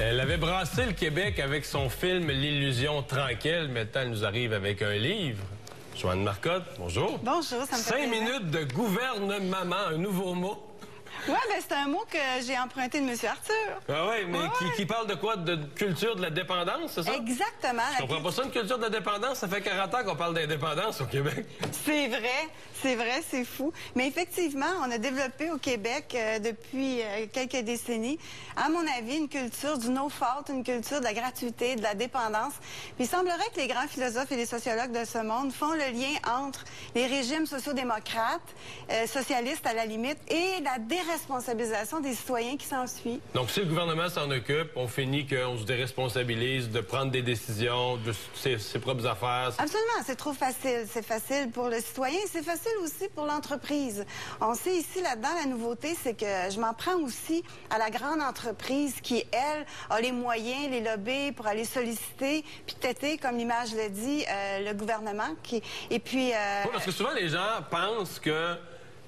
Elle avait brassé le Québec avec son film L'illusion tranquille. Maintenant, elle nous arrive avec un livre. Joanne Marcotte, bonjour. Bonjour, ça me fait 5 plaisir. minutes de gouvernement, un nouveau mot. Oui, ben c'est un mot que j'ai emprunté de M. Arthur. Ah ouais, mais Ouais. qui parle de quoi? De culture de la dépendance, c'est ça? Exactement. Je comprends pas ça, une culture de la dépendance. Ça fait 40 ans qu'on parle d'indépendance au Québec. C'est vrai, c'est fou. Mais effectivement, on a développé au Québec depuis quelques décennies, à mon avis, une culture du no-fault, une culture de la gratuité, de la dépendance. Puis il semblerait que les grands philosophes et les sociologues de ce monde font le lien entre les régimes sociodémocrates, socialistes à la limite, et la déresponsabilisation des citoyens qui s'ensuit. Donc, si le gouvernement s'en occupe, on finit qu'on se déresponsabilise de prendre des décisions de ses propres affaires. Absolument, c'est trop facile. C'est facile pour le citoyen, c'est facile aussi pour l'entreprise. On sait ici, là-dedans, la nouveauté, c'est que je m'en prends aussi à la grande entreprise qui, elle, a les moyens, les lobbies pour aller solliciter, puis têter, comme l'image le dit, le gouvernement. Et puis... Oui, parce que souvent, les gens pensent que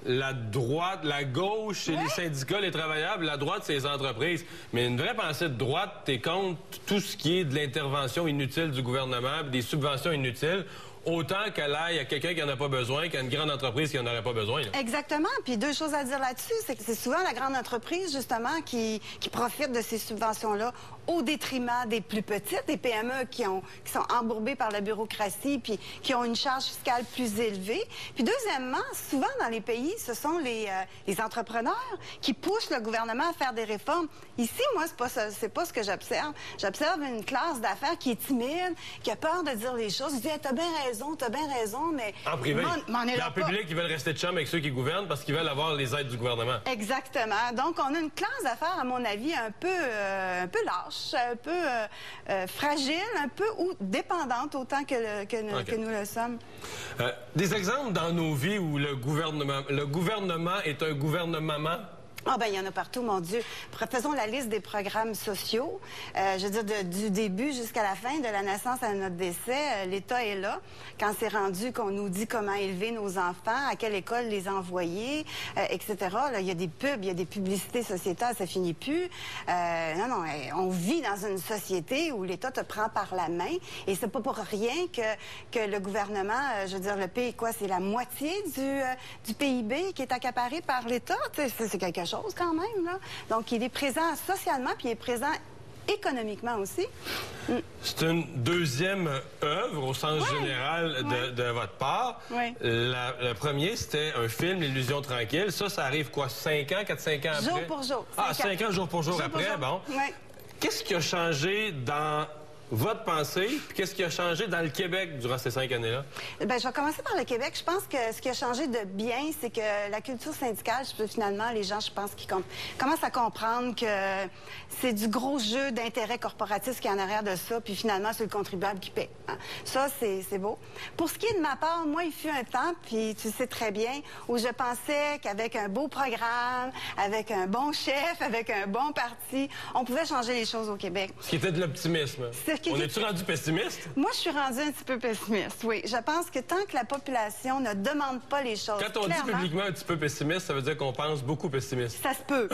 la droite, la gauche, c'est les syndicats, les travailleurs, la droite, c'est les entreprises. Mais une vraie pensée de droite, t'es contre tout ce qui est de l'intervention inutile du gouvernement, des subventions inutiles, autant qu'elle aille à quelqu'un qui n'en a pas besoin qu'à une grande entreprise qui n'en aurait pas besoin. Là. Exactement. Puis deux choses à dire là-dessus, c'est que c'est souvent la grande entreprise, justement, qui profite de ces subventions-là au détriment des plus petites, des PME qui sont embourbées par la bureaucratie puis qui ont une charge fiscale plus élevée. Puis deuxièmement, souvent dans les pays, ce sont les entrepreneurs qui poussent le gouvernement à faire des réformes. Ici, moi, c'est pas ce que j'observe. J'observe une classe d'affaires qui est timide, qui a peur de dire les choses. Je dis, hey, t'as bien raison, mais... En privé. m'en est Puis là en pas. public, ils veulent rester de chum avec ceux qui gouvernent parce qu'ils veulent avoir les aides du gouvernement. Exactement. Donc, on a une classe d'affaires, à mon avis, un peu lâche, un peu fragile, un peu ou dépendante autant que nous le sommes. Des exemples dans nos vies où le gouvernement est un gouvernement. Ah ben il y en a partout, mon Dieu. Faisons la liste des programmes sociaux. Je veux dire, du début jusqu'à la fin, de la naissance à notre décès, l'État est là. Quand c'est rendu qu'on nous dit comment élever nos enfants, à quelle école les envoyer, etc. Là, il y a des pubs, il y a des publicités sociétales, ça finit plus. Non, on vit dans une société où l'État te prend par la main et c'est pas pour rien que le gouvernement, je veux dire, le pays, quoi, c'est la moitié du PIB qui est accaparé par l'État. C'est quelque chose quand même, là. Donc, il est présent socialement, puis il est présent économiquement aussi. C'est une deuxième œuvre au sens général de votre part. Oui. Le premier, c'était un film, L'illusion tranquille. Ça arrive quoi, 5 ans, 4-5 ans après? Jour pour jour. 5 ans, jour pour jour après, bon. Oui. Qu'est-ce qui a changé dans votre pensée, puis qu'est-ce qui a changé dans le Québec durant ces 5 années-là? Ben, je vais commencer par le Québec. Je pense que ce qui a changé de bien, c'est que la culture syndicale, finalement, les gens, je pense, qui commencent à comprendre que c'est du gros jeu d'intérêt corporatiste qui est en arrière de ça, puis finalement, c'est le contribuable qui paie. Hein. Ça, c'est beau. Pour ce qui est de ma part, moi, il fut un temps, puis tu sais très bien, où je pensais qu'avec un beau programme, avec un bon chef, avec un bon parti, on pouvait changer les choses au Québec. Ce qui était de l'optimisme. On est-tu rendu pessimiste? Moi, je suis rendue un petit peu pessimiste, oui. Je pense que tant que la population ne demande pas les choses Quand on dit publiquement un petit peu pessimiste, ça veut dire qu'on pense beaucoup pessimiste. Ça se peut.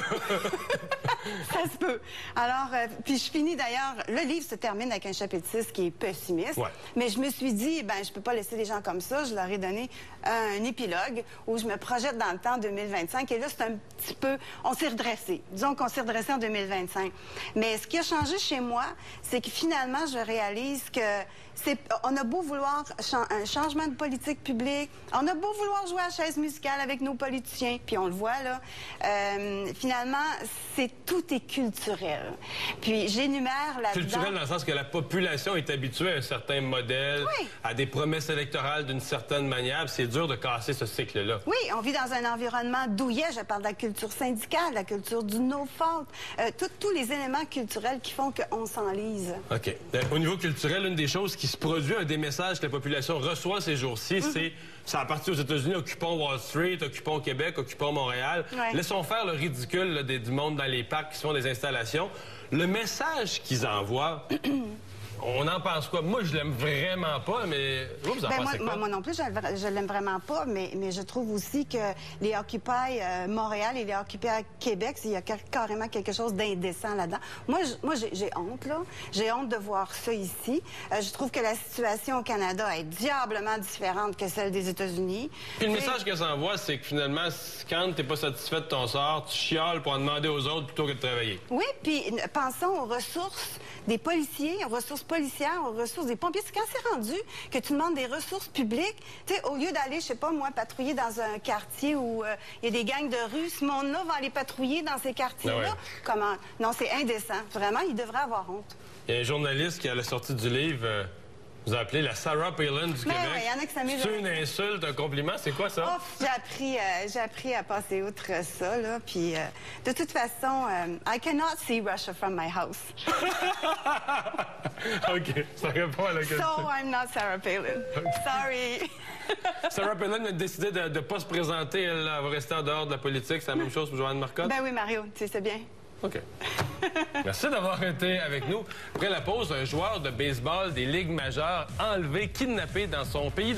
Ça se peut. Alors, puis je finis d'ailleurs, le livre se termine avec un chapitre 6 qui est pessimiste. Ouais. Mais je me suis dit, ben, je peux pas laisser les gens comme ça. Je leur ai donné un épilogue où je me projette dans le temps 2025. Et là, c'est un petit peu, on s'est redressé. Disons qu'on s'est redressé en 2025. Mais ce qui a changé chez moi, c'est que finalement, je réalise que on a beau vouloir un changement de politique publique, on a beau vouloir jouer à la chaise musicale avec nos politiciens, puis on le voit là, finalement, tout est culturel. Puis j'énumère là-dedans... Culturel dans le sens que la population est habituée à un certain modèle, à des promesses électorales d'une certaine manière, c'est dur de casser ce cycle-là. Oui, on vit dans un environnement douillet, je parle de la culture syndicale, la culture du no-fault, tous les éléments culturels qui font qu'on s'enlise. OK. Au niveau culturel, une des choses qui se produit, un des messages que la population reçoit ces jours-ci, c'est ça a parti aux États-Unis, occupons Wall Street, occupons Québec, occupons Montréal. Ouais. Laissons faire le ridicule là, du monde dans les parcs qui se font des installations. Le message qu'ils envoient, On en pense quoi? Moi, je l'aime vraiment pas, mais vous en pensez quoi? Moi non plus, je l'aime vraiment pas, mais je trouve aussi que les Occupy Montréal et les Occupy Québec, il y a carrément quelque chose d'indécent là-dedans. Moi, j'ai honte, là. J'ai honte de voir ça ici. Je trouve que la situation au Canada est diablement différente que celle des États-Unis. Puis le message que ça envoie, c'est que finalement, quand t'es pas satisfait de ton sort, tu chiales pour en demander aux autres plutôt que de travailler. Oui, puis pensons aux ressources des policiers, aux ressources policières, aux ressources des pompiers. C'est quand c'est rendu que tu demandes des ressources publiques, tu sais, au lieu d'aller, je sais pas moi, patrouiller dans un quartier où il y a des gangs de rue, ce monde-là va aller patrouiller dans ces quartiers-là. Ah ouais. Comment? Non, c'est indécent. Vraiment, il devrait avoir honte. Il y a un journaliste qui, à la sortie du livre, vous a appelé la Sarah Palin du Québec. Oui, il y en a qui s'amusent. C'est une insulte, un compliment, c'est quoi ça? Oh, j'ai appris à passer outre ça, là. Puis, de toute façon, I cannot see Russia from my house. OK, ça répond à la question. So, I'm not Sarah Palin. Sorry. Sarah Palin a décidé de ne pas se présenter, elle va rester en dehors de la politique. C'est la même chose pour Joanne Marcotte? Ben oui, Mario, tu sais bien. OK. Merci d'avoir été avec nous. Après la pause, un joueur de baseball des ligues majeures enlevé, kidnappé dans son pays